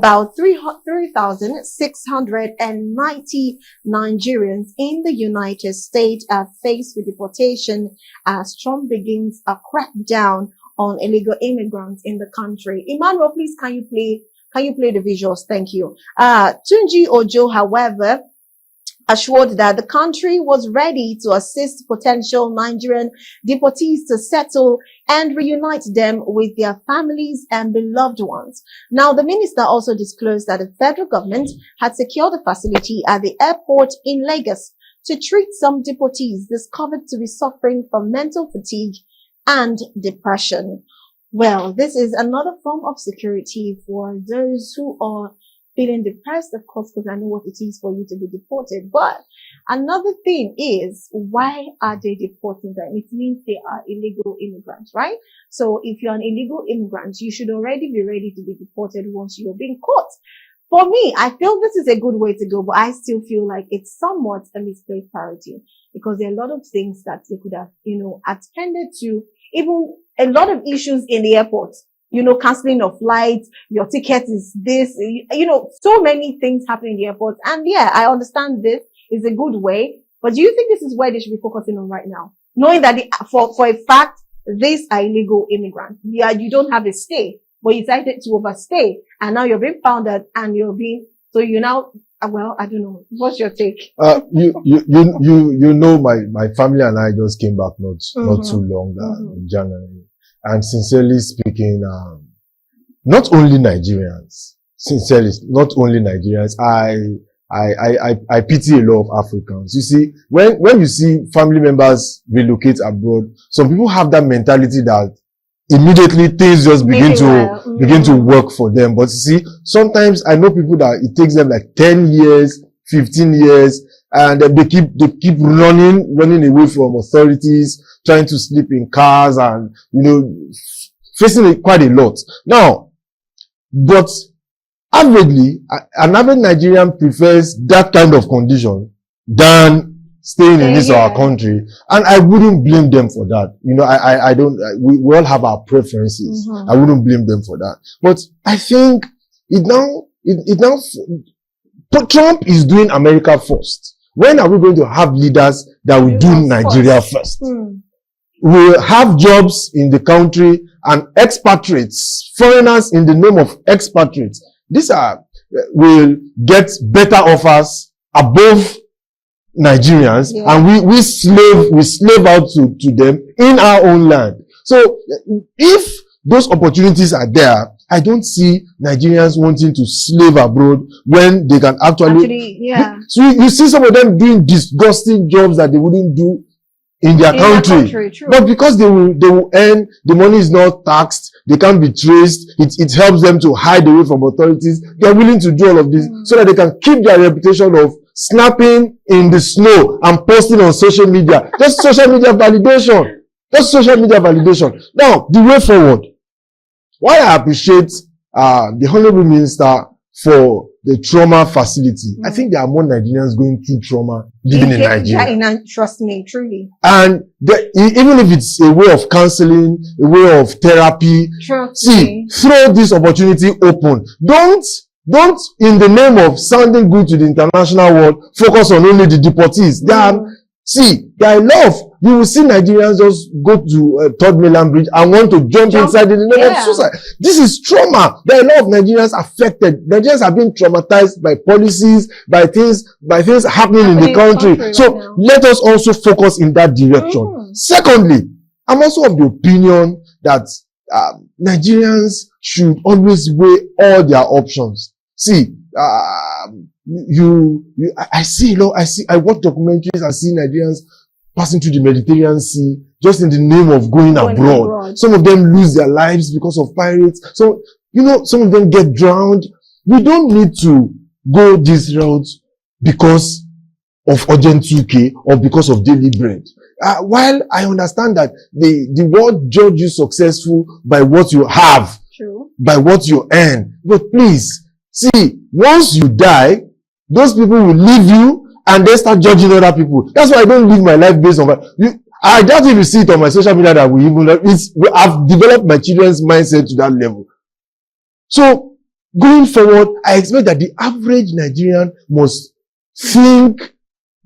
about 3,690 Nigerians in the United States are faced with deportation as Trump begins a crackdown on illegal immigrants in the country. Emmanuel, please, can you play the visuals? Thank you. Tunji Ojo, however, assured that the country was ready to assist potential Nigerian deportees to settle and reunite them with their families and beloved ones. Now, the minister also disclosed that the federal government had secured a facility at the airport in Lagos to treat some deportees discovered to be suffering from mental fatigue and depression. Well, this is another form of security for those who are feeling depressed, of course, because I know what it is for you to be deported. But another thing is, why are they deporting them? It means they are illegal immigrants, right? So if you're an illegal immigrant, you should already be ready to be deported once you're being caught. For me, I feel this is a good way to go, but I still feel like it's somewhat a misplaced priority because there are a lot of things that they could have, attended to, even a lot of issues in the airport. Canceling of flights, your ticket is this, so many things happen in the airport. And yeah, I understand this is a good way, but do you think this is where they should be focusing on right now? Knowing that for a fact, these are illegal immigrants. Yeah, you don't have a stay, but you decided to overstay, and now you're being found out, and you now, well, I don't know. What's your take? My family and I just came back not too long, in January. And sincerely speaking, not only Nigerians, I pity a lot of Africans. You see, when you see family members relocate abroad, some people have that mentality that immediately things just begin to work for them. But you see, sometimes I know people that it takes them like 10 years, 15 years, and they keep running away from authorities, trying to sleep in cars and, facing quite a lot. Now, but averagely, an average Nigerian prefers that kind of condition than staying in our country. And I wouldn't blame them for that. We all have our preferences. I wouldn't blame them for that. But I think Trump is doing America first. When are we going to have leaders that will do Nigeria first? We'll have jobs in the country and expatriates, foreigners in the name of expatriates. Will get better offers above Nigerians, and we slave out to them in our own land. So if those opportunities are there, I don't see Nigerians wanting to slave abroad when they can actually So you see some of them doing disgusting jobs that they wouldn't do in their country. But because they will earn, the money is not taxed, they can't be traced, it helps them to hide away from authorities. They're willing to do all of this so that they can keep their reputation of snapping in the snow and posting on social media. Just social media validation. Now, the way forward. Why I appreciate the Honorable Minister for the trauma facility. I think there are more Nigerians going through trauma living in Nigeria. Yeah, trust me, truly. And even if it's a way of counseling, a way of therapy, throw this opportunity open. Don't, in the name of sounding good to the international world, focus on only the deportees. There are a lot of, you will see Nigerians just go to Third Mainland Bridge and want to jump inside in the name of suicide. This is trauma. There are a lot of Nigerians affected. Nigerians have been traumatized by policies, by things happening in the country. So let us also focus in that direction. Secondly, I'm also of the opinion that Nigerians should always weigh all their options. See, I watch documentaries and see Nigerians passing through the Mediterranean Sea just in the name of going abroad. Some of them lose their lives because of pirates. So, some of them get drowned. We don't need to go this route because of urgent 2K or because of daily bread. While I understand that the world judge you successful by what you have, by what you earn. But please, see, once you die, those people will leave you and they start judging other people. That's why I don't live my life based on that. I doubt if you see it on my social media that I've developed my children's mindset to that level. So going forward, I expect that the average Nigerian must think,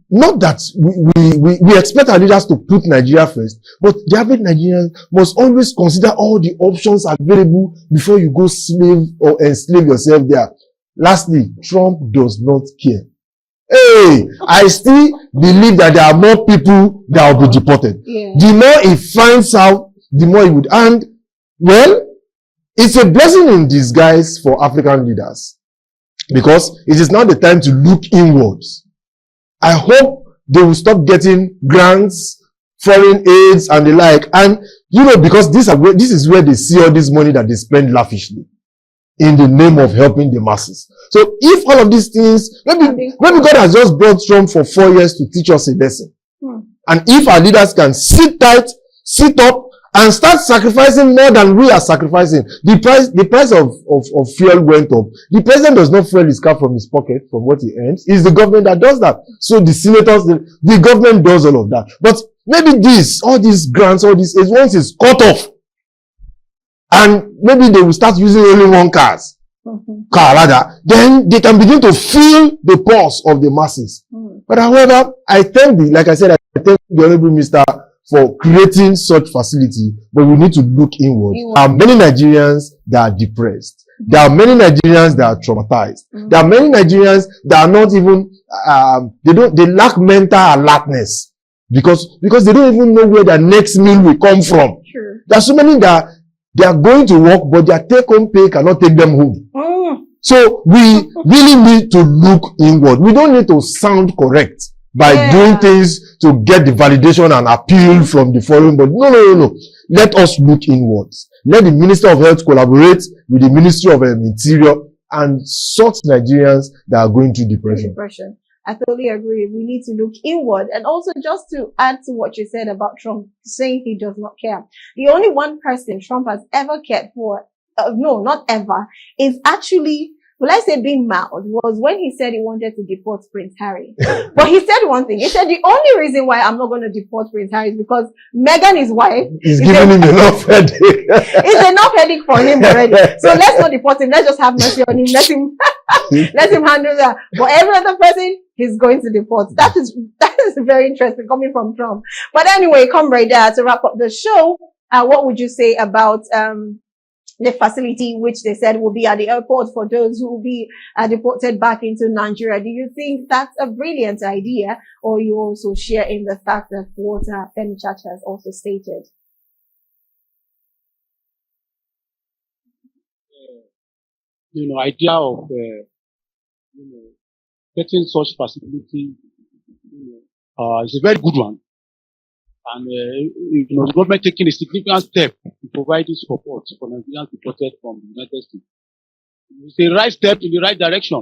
not that we expect our leaders to put Nigeria first, but the average Nigerian must always consider all the options available before you go slave or enslave yourself there. Lastly, Trump does not care. Hey, I still believe that there are more people that will be deported. Yeah. The more he finds out, the more he would. And, well, it's a blessing in disguise for African leaders, because it is now the time to look inwards. I hope they will stop getting grants, foreign aids, and the like. And, because this is where they see all this money that they spend lavishly in the name of helping the masses. So if all of these things, maybe God has just brought Trump for 4 years to teach us a lesson. And if our leaders can sit tight, sit up, and start sacrificing more than we are sacrificing. The price of fuel went up. The president does not fuel his car from his pocket, from what he earns. It's the government that does that. So the senators, the government does all of that. But maybe all these grants, once it's cut off, and maybe they will start using only one car rather, then they can begin to feel the pulse of the masses. But however, I thank the Honorable Minister for creating such facility, but we need to look inward. There are many Nigerians that are depressed. There are many Nigerians that are traumatized. There are many Nigerians that are not even, they lack mental alertness because they don't even know where their next meal will come from. Sure. There are so many that they are going to work, but their take-home pay cannot take them home. So we really need to look inward. We don't need to sound correct by doing things to get the validation and appeal from the foreign body. No. Let us look inwards. Let the Minister of Health collaborate with the Ministry of Interior and sort Nigerians that are going through depression. I totally agree. We need to look inward. And also, just to add to what you said about Trump saying he does not care. The only one person Trump has ever cared for, no, not ever, is actually, will I say being mild, was when he said he wanted to deport Prince Harry. But he said one thing. He said the only reason why I'm not going to deport Prince Harry is because Meghan, his wife, is giving him enough headache. It's enough headache for him already. So let's not deport him. Let's just have mercy on him. Let him handle that. But every other person, he's going to deport. That is very interesting coming from Trump. But anyway, comrade, to wrap up the show, what would you say about the facility which they said will be at the airport for those who will be deported back into Nigeria? Do you think that's a brilliant idea, or you also share in the fact that what Femi Chacha has also stated? Idea of getting such facility is a very good one. And, the government taking a significant step in providing support for Nigerians deported from the United States. It's a right step in the right direction.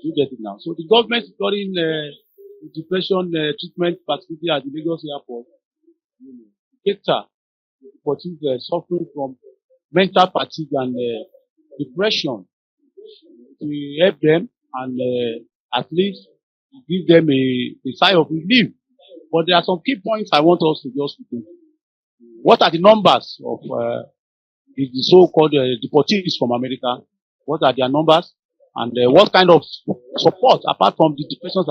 You get it now. So the government is during the depression treatment facility at the Lagos airport. Cater for deportees suffering from mental fatigue and depression. To help them and at least give them a sign of relief. But there are some key points I want us to just look into. What are the numbers of the so-called deportees from America? What are their numbers? And what kind of support, apart from the detention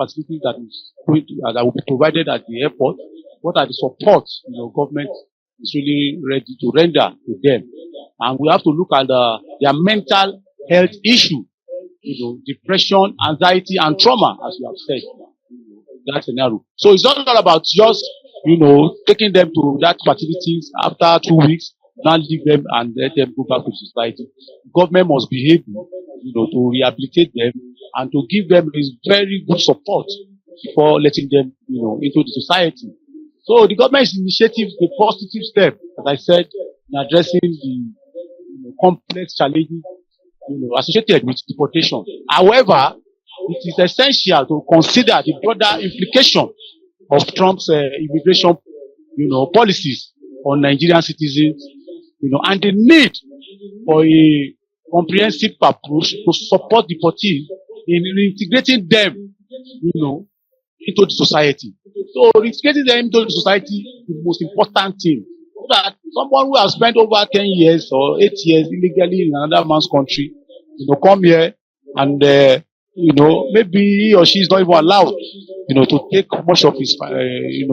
facilities that will be provided at the airport, what are the support government is really ready to render to them? And we have to look at their mental health issue, depression, anxiety, and trauma, as you have said. That scenario. So it's not all about just, taking them to that facilities after 2 weeks, now leave them and let them go back to society. Government must be able, to rehabilitate them and to give them this very good support before letting them, into the society. So the government's initiative is a positive step, as I said, in addressing the complex challenges, associated with deportation. However, it is essential to consider the broader implication of Trump's immigration, policies on Nigerian citizens, and the need for a comprehensive approach to support deportees in integrating them, into the society. So integrating them into the society is the most important thing. So that someone who has spent over 10 years or 8 years illegally in another man's country come here and, maybe he or she is not even allowed, to take much of his,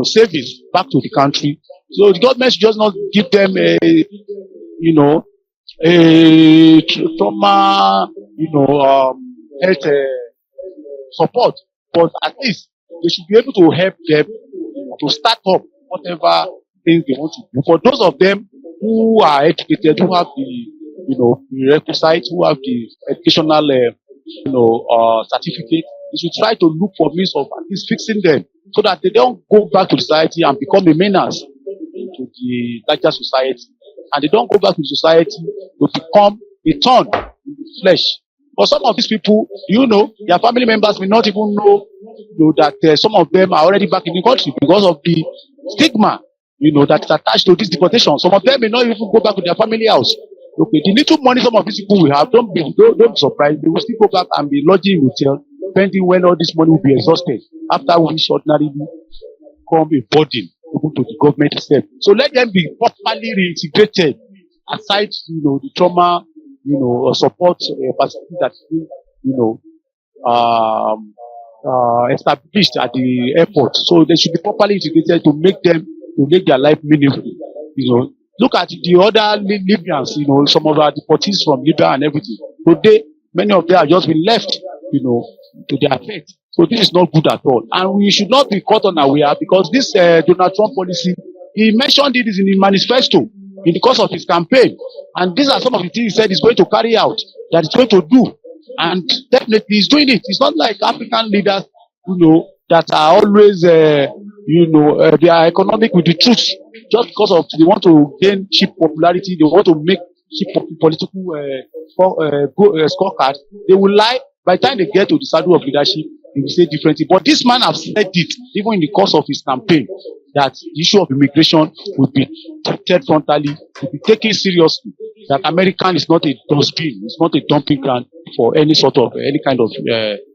savings back to the country. So the government should just not give them a trauma, health support, but at least they should be able to help them to start up whatever things they want to do. For those of them who are educated, who have the, prerequisites, who have the educational, certificate, they should try to look for means of at least fixing them so that they don't go back to society and become a menace to the larger society. And they don't go back to society to become a thorn in the flesh. For some of these people, their family members may not even know, that some of them are already back in the country because of the stigma, that is attached to this deportation. Some of them may not even go back to their family house. Okay, the little money some of these people will have, don't be surprised. They will still go back and be lodging in hotel, pending when all this money will be exhausted. After which ordinarily become a burden even to the government itself. So let them be properly reintegrated aside, the trauma, support facility that's been, established at the airport. So they should be properly integrated to make their life meaningful. Look at the other Libyans, some of our deportees from Libya and everything. Today, many of them have just been left, to their fate. So this is not good at all. And we should not be caught unaware because this Donald Trump policy, he mentioned it in his manifesto in the course of his campaign. And these are some of the things he said he's going to carry out, that he's going to do. And definitely he's doing it. It's not like African leaders, that are always, they are economic with the truth. Just because of they want to gain cheap popularity, they want to make cheap political scorecard, they will lie. By the time they get to the saddle of leadership, they will say differently. But this man has said it, even in the course of his campaign, that the issue of immigration will be treated frontally, will be taken seriously, that American is not a dustbin, it's not a dumping ground for any kind of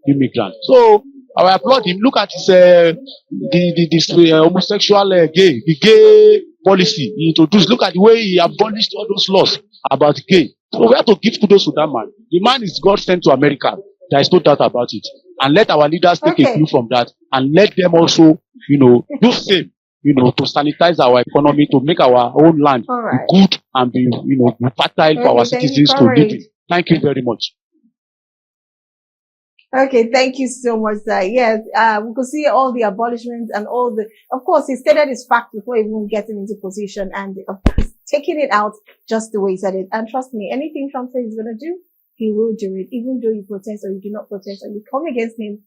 immigrant. So I applaud him. Look at his this homosexual the gay policy he introduced. Look at the way he abolished all those laws about gay. So we have to give kudos to that man. The man is God sent to America. There is no doubt about it. And let our leaders take a clue from that, and let them also, do same, to sanitize our economy, to make our own land be good and be, be fertile for our citizens to live in. Thank you very much. Okay, thank you so much, sir. Yes, we could see all the abolishments and of course, he stated his fact before even getting into position, and of course, taking it out just the way he said it. And trust me, anything Trump says he's going to do, he will do it, even though you protest or you do not protest or you come against him.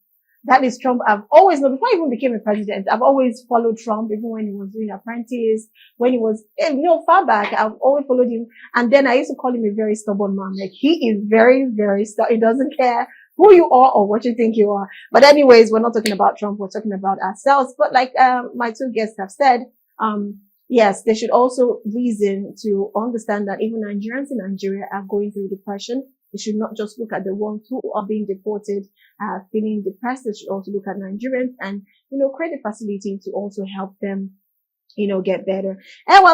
That is Trump. I've always known, before I even became a president, I've always followed Trump, even when he was doing Apprentice, when he was, far back, I've always followed him. And then I used to call him a very stubborn man. Like, he is very, very stubborn. He doesn't care who you are or what you think you are. But anyways, we're not talking about Trump. We're talking about ourselves. But like, my two guests have said, yes, they should also reason to understand that even Nigerians in Nigeria are going through depression. They should not just look at the ones who are being deported, feeling depressed. They should also look at Nigerians and, create a facility to also help them, get better. And well,